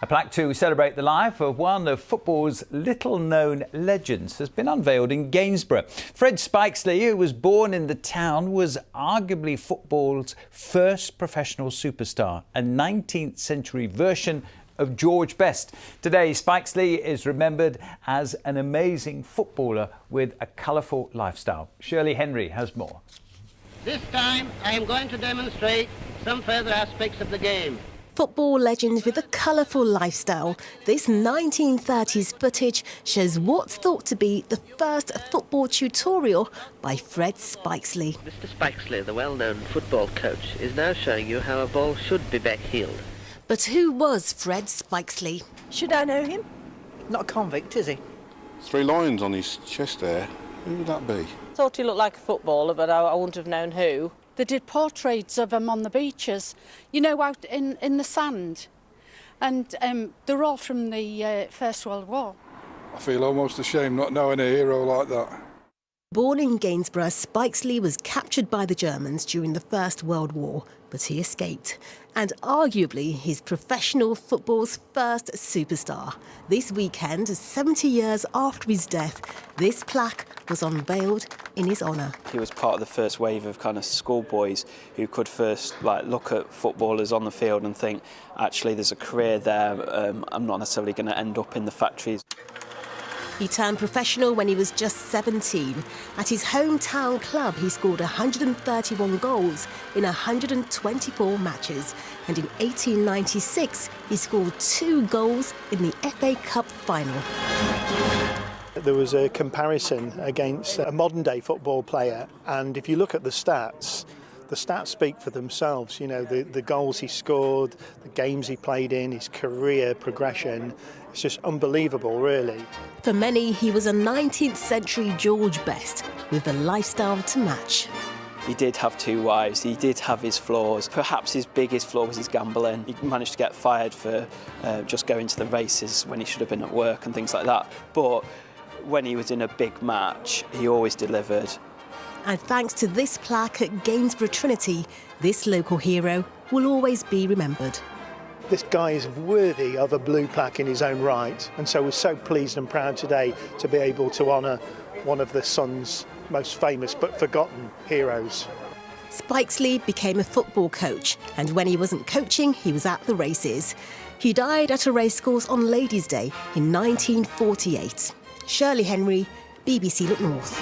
A plaque to celebrate the life of one of football's little-known legends has been unveiled in Gainsborough. Fred Spiksley, who was born in the town, was arguably football's first professional superstar, a 19th century version of George Best. Today, Spiksley is remembered as an amazing footballer with a colourful lifestyle. Shirley Henry has more. This time, I am going to demonstrate some further aspects of the game. Football legend with a colourful lifestyle, this 1930s footage shows what's thought to be the first football tutorial by Fred Spiksley. Mr. Spiksley, the well-known football coach, is now showing you how a ball should be back-heeled. But who was Fred Spiksley? Should I know him? Not a convict, is he? 3 lions on his chest there. Who would that be? Thought he looked like a footballer, but I wouldn't have known who. They did portraits of him on the beaches, you know, out in the sand. And they're all from the First World War. I feel almost ashamed not knowing a hero like that. Born in Gainsborough, Spiksley was captured by the Germans during the First World War, but he escaped. And arguably his professional football's first superstar. This weekend, 70 years after his death, this plaque was unveiled in his honour. He was part of the first wave of kind of schoolboys who could first look at footballers on the field and think, actually there's a career there, I'm not necessarily going to end up in the factories. He turned professional when he was just 17. At his hometown club, he scored 131 goals in 124 matches. And in 1896, he scored 2 goals in the FA Cup final. There was a comparison against a modern-day football player, and if you look at the stats speak for themselves. You know, the goals he scored, the games he played in, his career progression. It's just unbelievable, really. For many, he was a 19th century George Best with the lifestyle to match. He did have 2 wives, he did have his flaws. Perhaps his biggest flaw was his gambling. He managed to get fired for just going to the races when he should have been at work and things like that. But when he was in a big match, he always delivered. And thanks to this plaque at Gainsborough Trinity, this local hero will always be remembered. This guy is worthy of a blue plaque in his own right, and so we're so pleased and proud today to be able to honour one of the Sun's most famous but forgotten heroes. Spiksley became a football coach, and when he wasn't coaching, he was at the races. He died at a racecourse on Ladies' Day in 1948. Shirley Henry, BBC Look North.